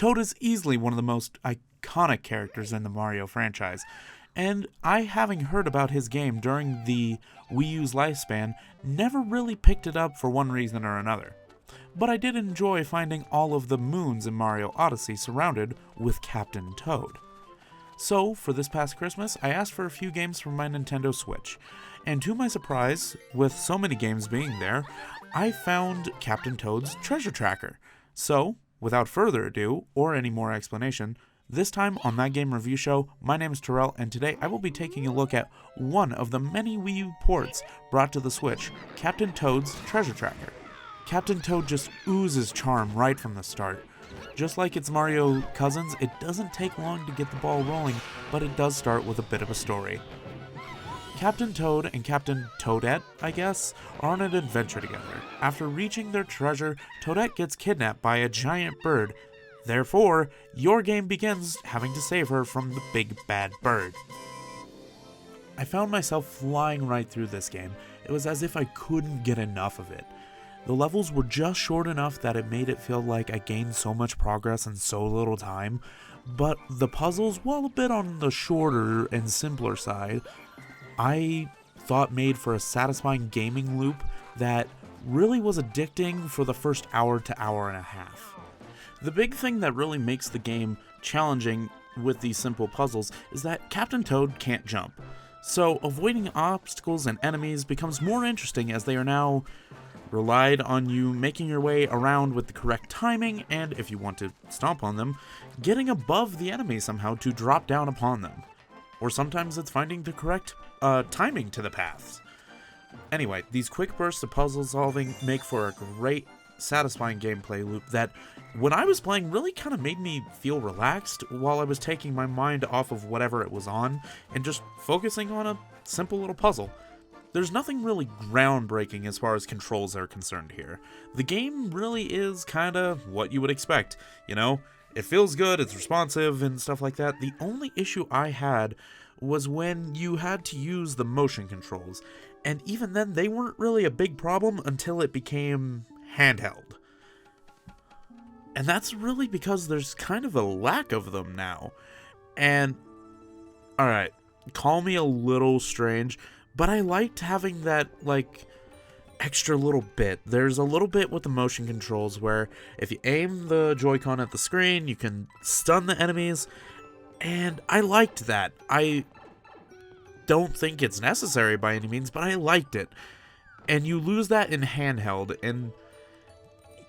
Toad is easily one of the most iconic characters in the Mario franchise, and I, having heard about his game during the Wii U's lifespan, never really picked it up for one reason or another. But I did enjoy finding all of the moons in Mario Odyssey surrounded with Captain Toad. So, for this past Christmas, I asked for a few games from my Nintendo Switch, and to my surprise, with so many games being there, I found Captain Toad's Treasure Tracker. So, without further ado, or any more explanation, this time on That Game Review Show, my name is Terrell, and today I will be taking a look at one of the many Wii U ports brought to the Switch, Captain Toad's Treasure Tracker. Captain Toad just oozes charm right from the start. Just like its Mario cousins, it doesn't take long to get the ball rolling, but it does start with a bit of a story. Captain Toad and Captain Toadette, I guess, are on an adventure together. After reaching their treasure, Toadette gets kidnapped by a giant bird. Therefore, your game begins having to save her from the big bad bird. I found myself flying right through this game. It was as if I couldn't get enough of it. The levels were just short enough that it made it feel like I gained so much progress in so little time, but the puzzles, while a bit on the shorter and simpler side, I thought made for a satisfying gaming loop that really was addicting for the first hour to hour and a half. The big thing that really makes the game challenging with these simple puzzles is that Captain Toad can't jump, so avoiding obstacles and enemies becomes more interesting as they are now relied on you making your way around with the correct timing, and if you want to stomp on them, getting above the enemy somehow to drop down upon them. Or sometimes it's finding the correct timing to the paths. Anyway, these quick bursts of puzzle solving make for a great, satisfying gameplay loop that, when I was playing, really kind of made me feel relaxed while I was taking my mind off of whatever it was on and just focusing on a simple little puzzle. There's nothing really groundbreaking as far as controls are concerned here. The game really is kinda what you would expect, you know? It feels good, it's responsive, and stuff like that. The only issue I had was when you had to use the motion controls, and even then they weren't really a big problem until it became handheld. And that's really because there's kind of a lack of them now. And, alright, call me a little strange, but I liked having that, extra little bit. There's a little bit with the motion controls where if you aim the Joy-Con at the screen, you can stun the enemies, and I liked that. I don't think it's necessary by any means, but I liked it. And you lose that in handheld, and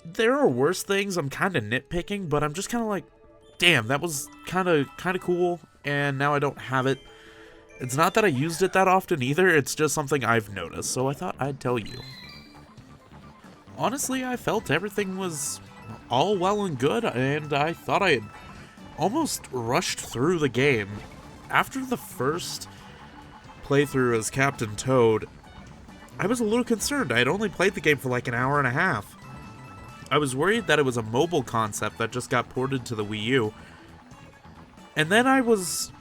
there are worse things. I'm kind of nitpicking, but I'm just kind of like, damn, that was kind of cool, and now I don't have it. It's not that I used it that often either, it's just something I've noticed, so I thought I'd tell you. Honestly, I felt everything was all well and good, and I thought I had almost rushed through the game. After the first playthrough as Captain Toad, I was a little concerned. I had only played the game for like an hour and a half. I was worried that it was a mobile concept that just got ported to the Wii U, and then I was,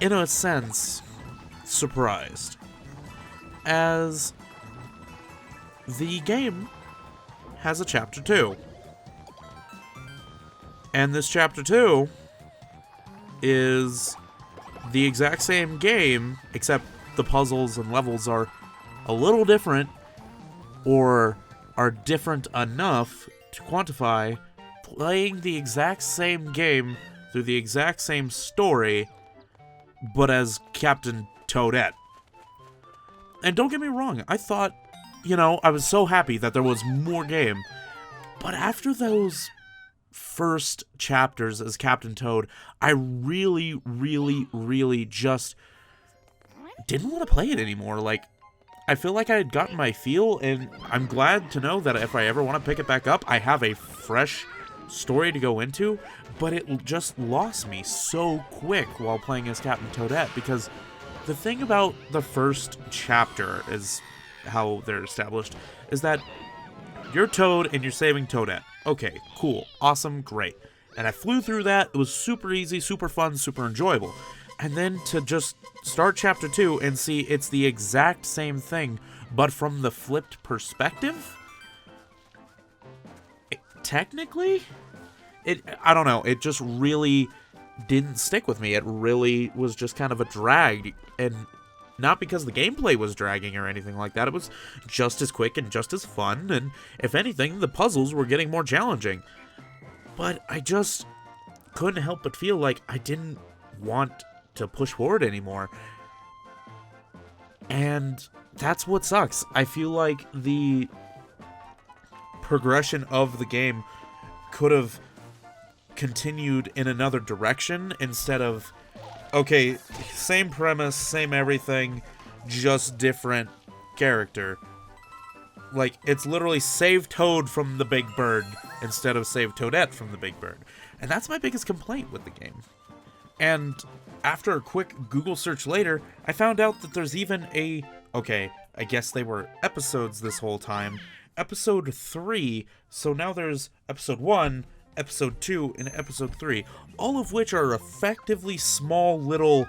in a sense, surprised, as the game has a Chapter 2. And this Chapter 2 is the exact same game, except the puzzles and levels are a little different, or are different enough to quantify playing the exact same game through the exact same story, but as Captain Toadette. And don't get me wrong, I thought, I was so happy that there was more game. But after those first chapters as Captain Toad, I really, really, really just didn't want to play it anymore. I feel like I had gotten my feel, and I'm glad to know that if I ever want to pick it back up, I have a fresh story to go into, but it just lost me so quick while playing as Captain Toadette, because the thing about the first chapter, is how they're established, is that you're Toad and you're saving Toadette. Okay, cool, awesome, great. And I flew through that. It was super easy, super fun, super enjoyable. And then to just start Chapter 2 and see it's the exact same thing, but from the flipped perspective? Technically? I don't know, it just really didn't stick with me. It really was just kind of a drag, and not because the gameplay was dragging or anything like that. It was just as quick and just as fun, and if anything, the puzzles were getting more challenging. But I just couldn't help but feel like I didn't want to push forward anymore. And that's what sucks. I feel like the progression of the game could have continued in another direction instead of, okay, same premise, same everything, just different character. Like, it's literally save Toad from the Big Bird instead of save Toadette from the Big Bird. And that's my biggest complaint with the game. And after a quick Google search later, I found out that there's even okay, I guess they were episodes this whole time. Episode 3, so now there's Episode 1, Episode 2, and Episode 3, all of which are effectively small little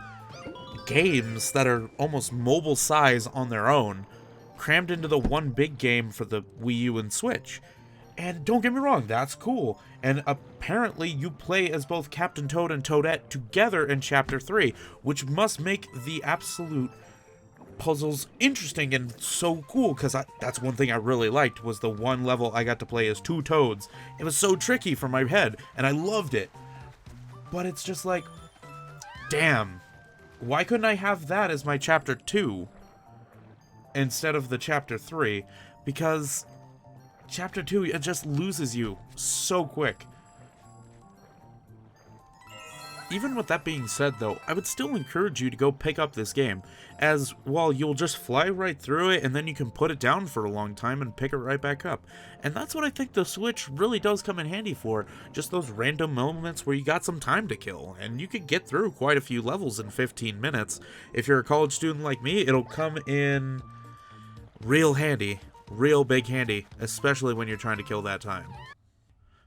games that are almost mobile size on their own, crammed into the one big game for the Wii U and Switch. And don't get me wrong, that's cool. And apparently you play as both Captain Toad and Toadette together in Chapter 3, which must make the absolute puzzles interesting and so cool, because that's one thing I really liked, was the one level I got to play as 2 Toads. It was so tricky for my head, and I loved it. But it's just like, damn, why couldn't I have that as my Chapter 2 instead of the Chapter 3? Because Chapter 2, it just loses you so quick. Even with that being said, though, I would still encourage you to go pick up this game, as, well, you'll just fly right through it, and then you can put it down for a long time and pick it right back up. And that's what I think the Switch really does come in handy for, just those random moments where you got some time to kill, and you could get through quite a few levels in 15 minutes. If you're a college student like me, it'll come in real handy. Real big handy, especially when you're trying to kill that time.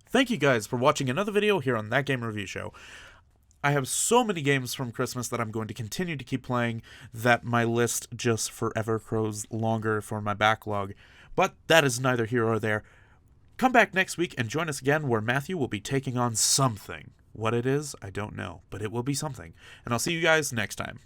Thank you guys for watching another video here on That Game Review Show. I have so many games from Christmas that I'm going to continue to keep playing that my list just forever grows longer for my backlog. But that is neither here or there. Come back next week and join us again, where Matthew will be taking on something. What it is, I don't know, but it will be something. And I'll see you guys next time.